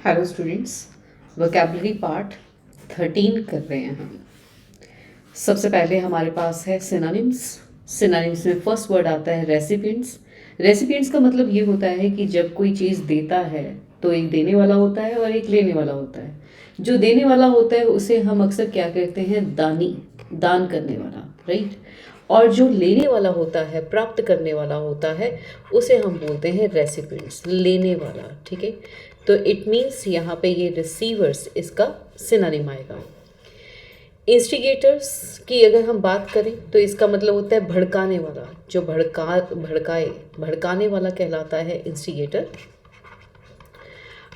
Hello students, vocabulary part 13 कर रहे हैं हम। सबसे पहले हमारे पास है सिनोनिम्स। सिनोनिम्स में फर्स्ट वर्ड आता है रेसिपिएंट्स। रेसिपिएंट्स का मतलब ये होता है कि जब कोई चीज़ देता है तो एक देने वाला होता है और एक लेने वाला होता है। जो देने वाला होता है उसे हम अक्सर क्या कहते हैं, दानी, दान करने वाला, राइट। और जो लेने वाला होता है, प्राप्त करने वाला होता है, उसे हम बोलते हैं रेसिपिएंट्स, लेने वाला, ठीक है। तो इट मीन्स यहाँ पे ये रिसीवर्स इसका सिनोनिम आएगा। इंस्टिगेटर्स की अगर हम बात करें तो इसका मतलब होता है भड़काने वाला, जो भड़काए, भड़काने वाला कहलाता है इंस्टिगेटर।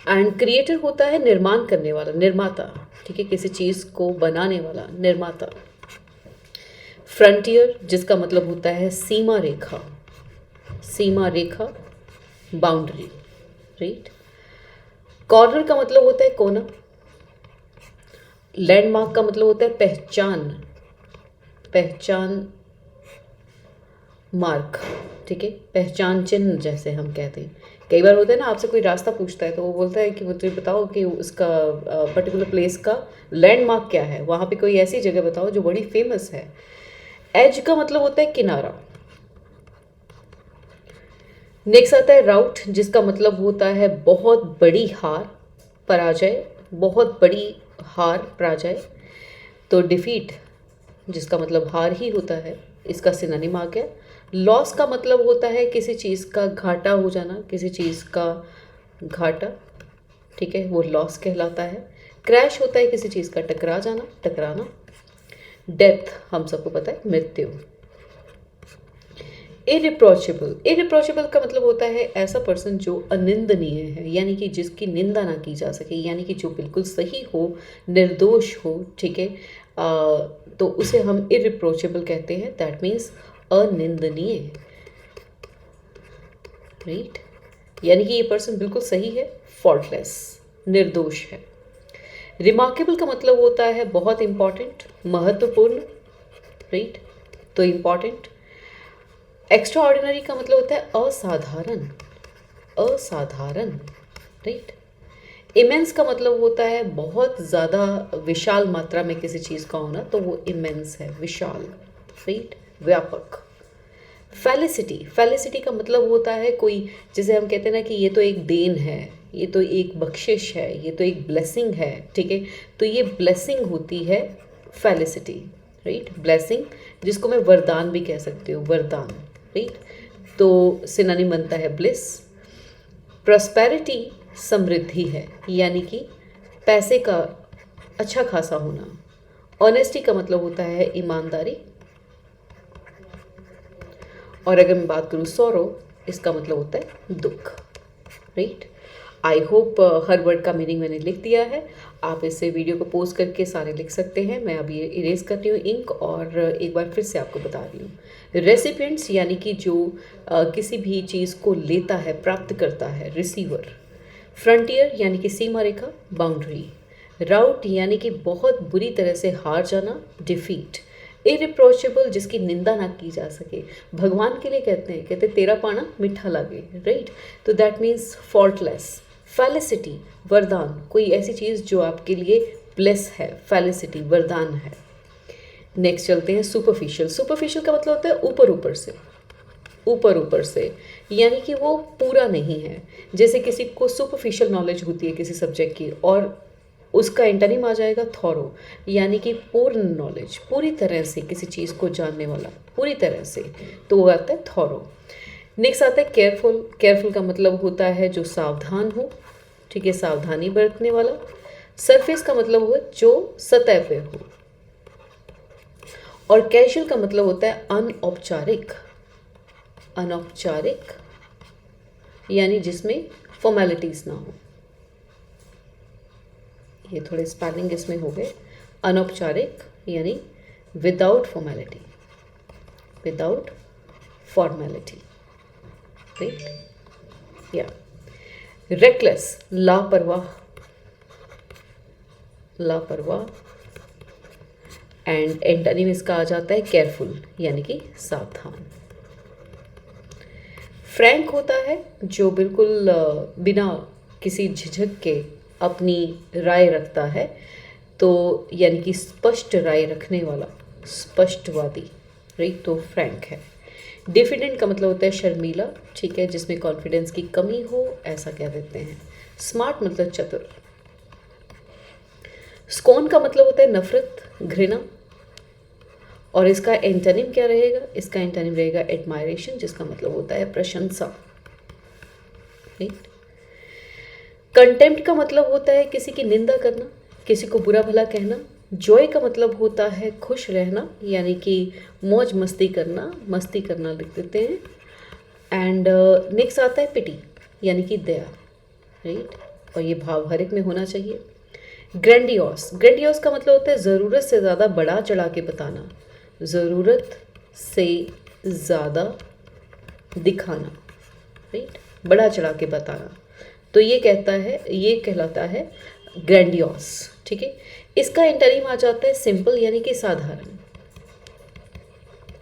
एंड क्रिएटर होता है निर्माण करने वाला, निर्माता, ठीक है, किसी चीज़ को बनाने वाला, निर्माता। फ्रंटियर जिसका मतलब होता है सीमा रेखा, सीमा रेखा, बाउंड्री, राइट। कॉर्नर का मतलब होता है कोना। लैंडमार्क का मतलब होता है पहचान, पहचान मार्क, ठीक है, पहचान चिन्ह जैसे हम कहते हैं। कई बार होता है ना, आपसे कोई रास्ता पूछता है तो वो बोलता है कि मुझे बताओ कि उसका पर्टिकुलर प्लेस का लैंडमार्क क्या है, वहाँ पे कोई ऐसी जगह बताओ जो बड़ी फेमस है। एज का मतलब होता है किनारा। नेक्स्ट आता है राउट जिसका मतलब होता है बहुत बड़ी हार, पराजय, बहुत बड़ी हार, पराजय। तो डिफीट जिसका मतलब हार ही होता है, इसका सिनोनिम आ गया। लॉस का मतलब होता है किसी चीज़ का घाटा हो जाना, किसी चीज़ का घाटा, ठीक है, वो लॉस कहलाता है। क्रैश होता है किसी चीज़ का टकरा जाना, टकराना। डेथ हम सबको पता है मृत्यु। इरिप्रोचेबल, इरिप्रोचेबल का मतलब होता है ऐसा पर्सन जो अनिंदनीय है, यानी कि जिसकी निंदा ना की जा सके, यानी कि जो बिल्कुल सही हो, निर्दोष हो, ठीक है। तो उसे हम इरिप्रोचेबल कहते हैं, दैट मीन्स अनिंदनीय, राइट। यानी कि ये पर्सन बिल्कुल सही है, फॉल्टलेस, निर्दोष है। रिमार्केबल का मतलब होता है बहुत इंपॉर्टेंट, महत्वपूर्ण, राइट, तो इंपॉर्टेंट। एक्स्ट्रा ऑर्डिनरी का मतलब होता है असाधारण, असाधारण, राइट। इमेंस का मतलब होता है बहुत ज़्यादा विशाल मात्रा में किसी चीज़ का होना, तो वो इमेंस है, विशाल, राइट, व्यापक। फेलिसिटी, फेलिसिटी का मतलब होता है कोई, जैसे हम कहते हैं ना कि ये तो एक देन है, ये तो एक बख्शिश है, ये तो एक ब्लेसिंग है, ठीक है। तो ये ब्लेसिंग होती है फेलिसिटी, राइट, ब्लेसिंग, जिसको मैं वरदान भी कह सकती हूँ, वरदान, राइट। तो सिनोनिम बनता है ब्लिस। प्रॉस्पेरिटी समृद्धि है, यानी कि पैसे का अच्छा खासा होना। ऑनेस्टी का मतलब होता है ईमानदारी। और अगर मैं बात करूँ सॉरो, इसका मतलब होता है दुख, right. I hope her word का मीनिंग मैंने लिख दिया है। आप इसे वीडियो को पोस्ट करके सारे लिख सकते हैं। मैं अभी इरेज कर रही हूँ इंक, और एक बार फिर से आपको बता रही हूँ। रेसिपिएंट्स यानी कि जो किसी भी चीज़ को लेता है, प्राप्त करता है, रिसीवर। फ्रंटियर यानी कि सीमा रेखा, बाउंड्री। राउट यानी कि बहुत बुरी तरह से हार जाना, डिफीट। इरिप्रोचेबल जिसकी निंदा ना की जा सके, भगवान के लिए कहते हैं, कहते तेरा पाना मीठा लागे, राइट। तो दैट मीन्स फॉल्टलेस। फेलिसिटी वरदान, कोई ऐसी चीज़ जो आपके लिए ब्लेस है, फेलिसिटी वरदान है। नेक्स्ट चलते हैं सुपरफिशियल। सुपरफिशियल का मतलब होता है ऊपर ऊपर से, ऊपर ऊपर से, यानी कि वो पूरा नहीं है। जैसे किसी को सुपरफिशियल नॉलेज होती है किसी सब्जेक्ट की, और उसका एंटोनिम आ जाएगा थॉरो, यानी कि पूर्ण नॉलेज, पूरी तरह से किसी चीज़ को जानने वाला, पूरी तरह से, तो वो आता है थॉरो। नेक्स्ट आता है केयरफुल। केयरफुल का मतलब होता है जो सावधान हो, ठीक है, सावधानी बरतने वाला। सरफेस का मतलब हो जो सतह पे हो। और कैजुअल का मतलब होता है अनौपचारिक, अनौपचारिक यानी जिसमें फॉर्मेलिटीज ना हो। ये थोड़े स्पेलिंग इसमें हो गए। अनौपचारिक यानी without formality, without formality, right, या। रेकलेस लापरवाह, लापरवाह। एंड एंटोनिम इसका आ जाता है केयरफुल, यानी कि सावधान। फ्रैंक होता है जो बिल्कुल बिना किसी झिझक के अपनी राय रखता है, तो यानी कि स्पष्ट राय रखने वाला, स्पष्टवादी, राइट, तो फ्रैंक है। डिफिडेंट का मतलब होता है शर्मीला, ठीक है, जिसमें कॉन्फिडेंस की कमी हो, ऐसा कह देते हैं। स्मार्ट मतलब चतुर। स्कॉन का मतलब होता है नफरत, घृणा, और इसका एंटोनिम क्या रहेगा? इसका एंटोनिम रहेगा एडमायरेशन, जिसका मतलब होता है प्रशंसा, राइट। कंटेम्प्ट का मतलब होता है किसी की निंदा करना, किसी को बुरा भला कहना। जॉय का मतलब होता है खुश रहना, यानी कि मौज मस्ती करना लिख देते हैं। एंड नेक्स्ट आता है पिटी, यानी कि दया, राइट, और ये भावहरिक में होना चाहिए। ग्रैंडियोस, ग्रैंडियोस का मतलब होता है ज़रूरत से ज़्यादा बढ़ा चढ़ा के बताना, ज़रूरत से ज़्यादा दिखाना, राइट, बढ़ा चढ़ा के बताना, तो ये कहलाता है ग्रैंडियोस, ठीक है। इसका एंटोनिम आ जाता है सिंपल, यानी कि साधारण,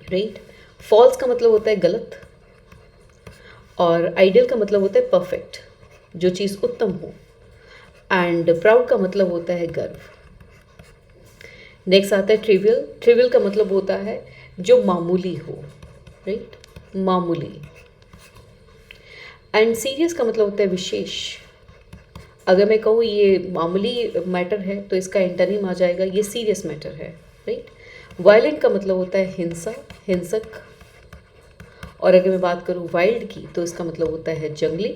राइट। फॉल्स का मतलब होता है गलत, और आइडियल का मतलब होता है परफेक्ट, जो चीज़ उत्तम हो। एंड प्राउड का मतलब होता है गर्व। नेक्स्ट आता है ट्रिवियल। ट्रिवियल का मतलब होता है जो मामूली हो, राइट, मामूली। एंड सीरियस का मतलब होता है विशेष। अगर मैं कहूँ ये मामूली मैटर है, तो इसका एंटोनिम आ जाएगा ये सीरियस मैटर है, राइट। वायलेंट का मतलब होता है हिंसा, हिंसक, और अगर मैं बात करूँ वाइल्ड की, तो इसका मतलब होता है जंगली।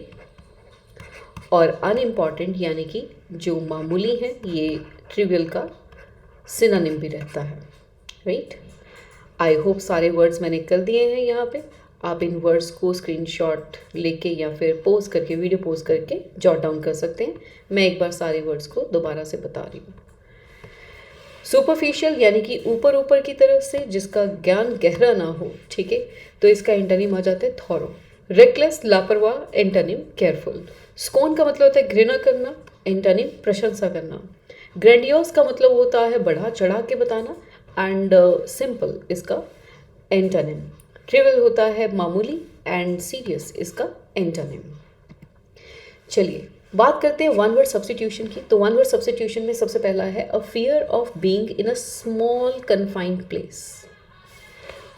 और अनइम्पॉर्टेंट यानी कि जो मामूली है, ये ट्रिवियल का सिनोनिम भी रहता है, राइट। आई होप सारे वर्ड्स मैंने कर दिए हैं यहाँ पे। आप इन वर्ड्स को स्क्रीनशॉट लेके या फिर पोस्ट करके, वीडियो पोस्ट करके जॉट डाउन कर सकते हैं। मैं एक बार सारे वर्ड्स को दोबारा से बता रही हूँ। सुपरफिशियल यानी कि ऊपर ऊपर की तरफ से, जिसका ज्ञान गहरा ना हो, ठीक है, तो इसका एंटोनिम आ जाता है थॉरो। रेकलेस लापरवाह, एंटोनिम केयरफुल। स्कॉन का मतलब होता है घृणा करना, एंटोनिम प्रशंसा करना। ग्रैंडियोस का मतलब होता है बढ़ा चढ़ा के बताना, एंड सिंपल इसका एंटोनिम। ट्रिवियल होता है मामूली, एंड सीरियस इसका एंटोनिम। चलिए बात करते हैं वन वर्ड सब्स्टिट्यूशन की। तो वन वर्ड सब्स्टिट्यूशन में सबसे पहला है a fear of being in a small confined place,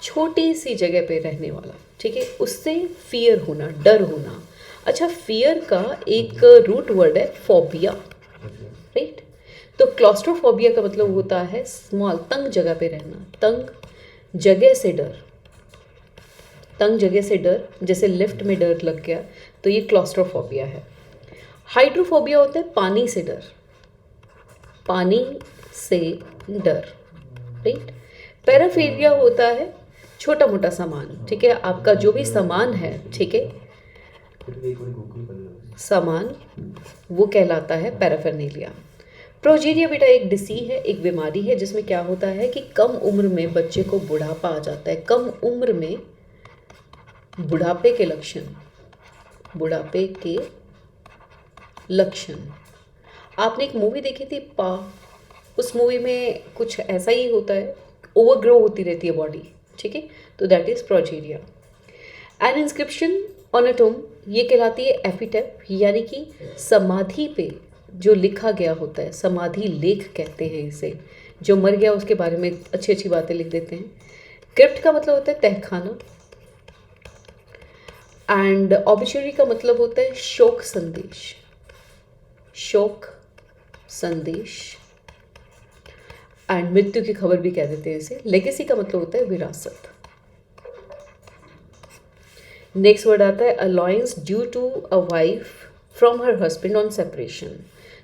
छोटी सी जगह पे रहने वाला, ठीक है, उससे फियर होना, डर होना। अच्छा, फियर का एक रूट वर्ड है फोबिया, राइट। तो क्लॉस्ट्रोफोबिया का मतलब होता है स्मॉल, तंग जगह पे रहना, तंग जगह से डर, तंग जगह से डर, जैसे लिफ्ट में डर लग गया, तो ये क्लॉस्ट्रोफोबिया है। हाइड्रोफोबिया होता है पानी से डर, पानी से डर, राइट। पैराफेरिया होता है छोटा मोटा सामान, ठीक है, आपका जो भी सामान है, ठीक है, सामान, वो कहलाता है पैराफेरनेलिया। प्रोजेरिया बेटा एक डिसीज है, एक बीमारी है, जिसमें क्या होता है कि कम उम्र में बच्चे को बुढ़ापा आ जाता है। कम उम्र में बुढ़ापे के लक्षण, बुढ़ापे के लक्षण। आपने एक मूवी देखी थी पा, उस मूवी में कुछ ऐसा ही होता है, ओवरग्रो होती रहती है बॉडी, ठीक है, तो that is progeria. An inscription on a tomb, ये कहलाती है एपिटैप, यानी कि समाधि पे जो लिखा गया होता है, समाधि लेख कहते हैं इसे, जो मर गया उसके बारे में अच्छी अच्छी बातें लिख देते हैं। क्रिप्ट का मतलब होता है तहखाना, एंड ऑबिचुरी का मतलब होता है शोक संदेश, शोक संदेश, एंड मृत्यु की खबर भी कह देते हैं इसे। लेगेसी का मतलब होता है विरासत। नेक्स्ट वर्ड आता है alliance due to a wife from her husband on separation,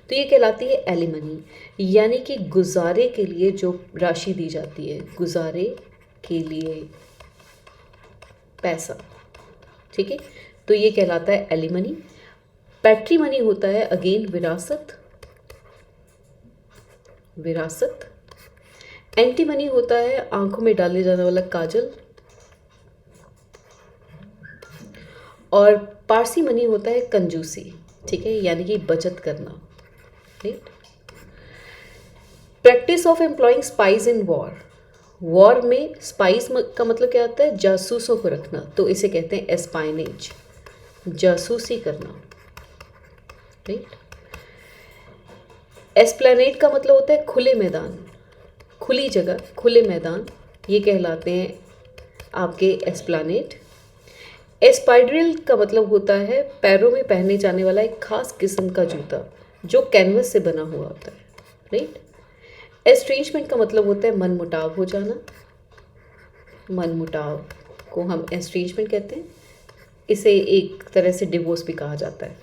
तो ये कहलाती है एलिमनी, यानी कि गुजारे के लिए जो राशि दी जाती है, गुजारे के लिए पैसा, ठीक है, तो ये कहलाता है एलिमनी। पैट्रीमनी होता है अगेन विरासत, विरासत। एंटीमनी होता है आंखों में डाले जाने वाला काजल, और पारसी मनी होता है कंजूसी, ठीक है, यानी कि बचत करना, right. Practice of employing spice in war, war में स्पाइस का मतलब क्या होता है, जासूसों को रखना, तो इसे कहते हैं एस्पाइनेज, जासूसी करना, राइट। एस्प्लैनेड का मतलब होता है खुले मैदान, खुली जगह, खुले मैदान, ये कहलाते हैं आपके एस्प्लैनेड। एस्पाइड्रल का मतलब होता है पैरों में पहने जाने वाला एक खास किस्म का जूता जो कैनवस से बना हुआ होता है, राइट। एस्ट्रेंजमेंट का मतलब होता है मनमुटाव हो जाना, मनमुटाव को हम एस्ट्रेंजमेंट कहते हैं। इसे एक तरह से डिवोर्स भी कहा जाता है।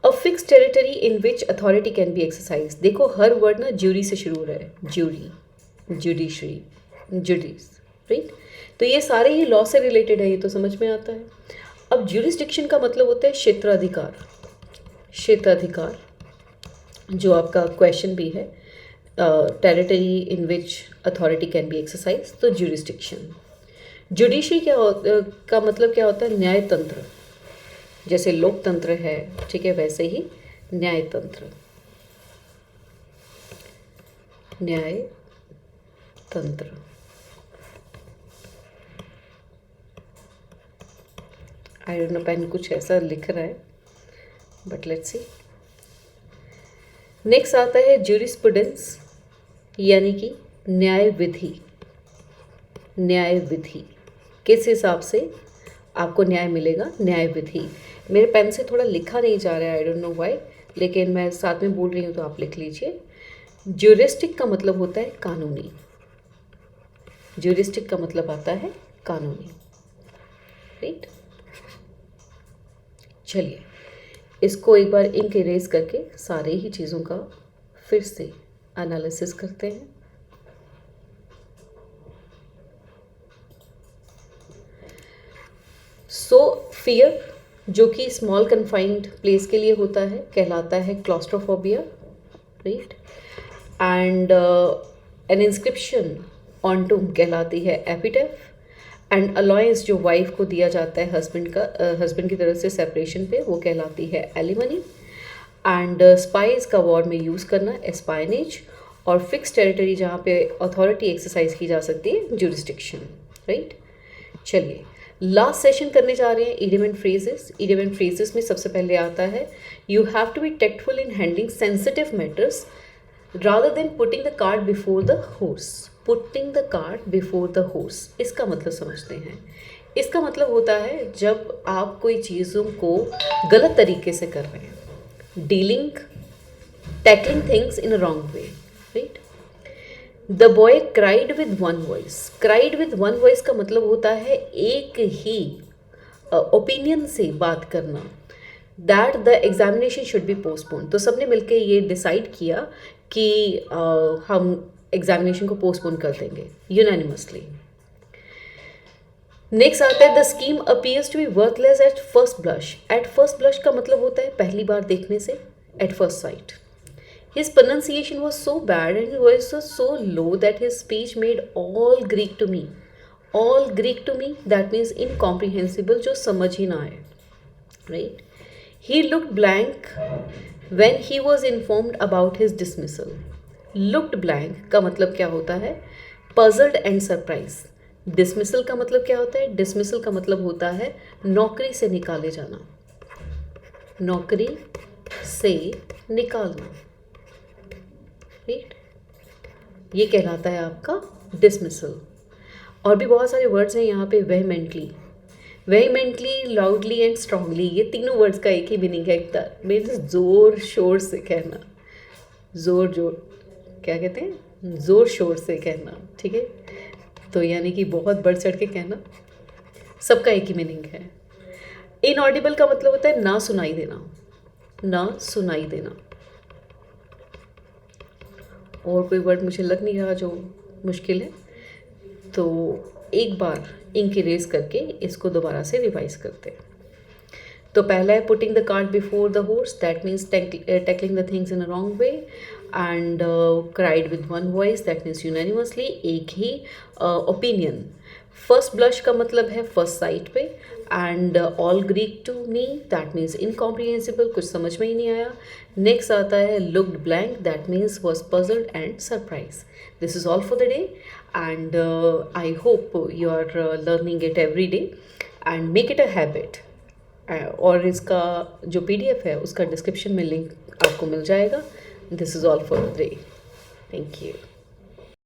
A fix territory in which authority can be exercise. देखो हर वर्ड ना ज्यूरी से शुरू हो रहा है, ज्यूरी, जुडिशरी, जुडिस, राइट। तो ये सारे ही लॉ से रिलेटेड है, ये तो समझ में आता है। अब ज्यूरिस्डिक्शन का मतलब होता है क्षेत्राधिकार, क्षेत्राधिकार, जो आपका क्वेश्चन भी है, territory in which authority can be exercise, तो ज्यूरिस्डिक्शन। जुडिशरी का मतलब क्या होता है, न्यायतंत्र, जैसे लोकतंत्र है, ठीक है, वैसे ही न्यायतंत्र, न्यायतंत्र। आई डोंट नो, पेन कुछ ऐसा लिख रहा है, बट लेट्स सी। नेक्स्ट आता है ज्यूरिस्प्रूडेंस, यानी कि न्याय विधि। न्याय विधि किस हिसाब से आपको न्याय मिलेगा, न्याय विधि। मेरे पेन से थोड़ा लिखा नहीं जा रहा है, आई डोंट नो व्हाई, लेकिन मैं साथ में बोल रही हूँ तो आप लिख लीजिए। ज्यूरिस्टिक का मतलब होता है कानूनी, ज्यूरिस्टिक का मतलब आता है कानूनी, राइट। चलिए इसको एक बार इंक इरेज करके सारे ही चीज़ों का फिर से एनालिसिस करते हैं। सो फियर जो कि स्मॉल कन्फाइंड प्लेस के लिए होता है कहलाता है claustrophobia, right. And an inscription on tomb कहलाती है एपिटेफ। एंड अलायंस जो वाइफ को दिया जाता है हस्बैंड की तरफ से सेपरेशन पे, वो कहलाती है एलिमनी। एंड स्पाइस का वॉर में यूज़ करना एस्पाइनेज। और फिक्स टेरिटरी जहाँ पे अथॉरिटी एक्सरसाइज की जा सकती है, ज्यूरिस्डिक्शन, राइट। चलिए लास्ट सेशन करने जा रहे हैं idiom and phrases. Idiom and phrases में सबसे पहले आता है you have to be tactful in handling sensitive matters rather than putting the cart before the horse. Putting the cart before the horse, इसका मतलब समझते हैं। इसका मतलब होता है जब आप कोई चीज़ों को गलत तरीके से कर रहे हैं, dealing, tackling things in a wrong way, right. The boy cried with one voice. Cried with one voice का मतलब होता है एक ही ओपिनियन से बात करना, that the examination should be postpone. तो सबने मिलकर ये डिसाइड किया कि हम एग्जामिनेशन को पोस्टपोन कर देंगे यूनानिमसली। नेक्स्ट आता है the scheme appears to be worthless at first blush. At first blush का मतलब होता है पहली बार देखने से, at first sight. His pronunciation was so bad and his voice was so low that his speech made all Greek to me. All Greek to me, that means incomprehensible, जो समझ ही ना आए, right? He looked blank when he was informed about his dismissal. Looked blank का मतलब क्या होता है, puzzled and surprised. Dismissal का मतलब क्या होता है, dismissal का मतलब होता है नौकरी से निकाले जाना, नौकरी से निकालना, राइट। ये कहलाता है आपका डिसमिसल। और भी बहुत सारे वर्ड्स हैं यहाँ पे, vehemently, vehemently, loudly and strongly, ये तीनों वर्ड्स का एक ही मीनिंग है। मीन्स जोर शोर से कहना, जोर जोर क्या कहते हैं, जोर शोर से कहना, ठीक है। तो यानी कि बहुत बढ़ चढ़ के कहना, सबका एक ही मीनिंग है। इनऑडिबल का मतलब होता है ना सुनाई देना, ना सुनाई देना। और कोई वर्ड मुझे लग नहीं रहा जो मुश्किल है, तो एक बार इंक इरेज करके इसको दोबारा से रिवाइज करते हैं। तो पहला है putting the cart before the horse, that means tackling the things in a wrong way. And cried with one voice, that means unanimously, एक ही ओपिनियन। फर्स्ट ब्लश का मतलब है फर्स्ट साइट पे। And all Greek to me, that means incomprehensible, कुछ समझ में ही नहीं आया। नेक्स्ट आता है looked blank, that means was puzzled and surprise. This is all for the day and I hope you are learning it every day and make it a habit. और इसका जो PDF है उसका डिस्क्रिप्शन में link आपको मिल जाएगा, This is all for today. Thank you.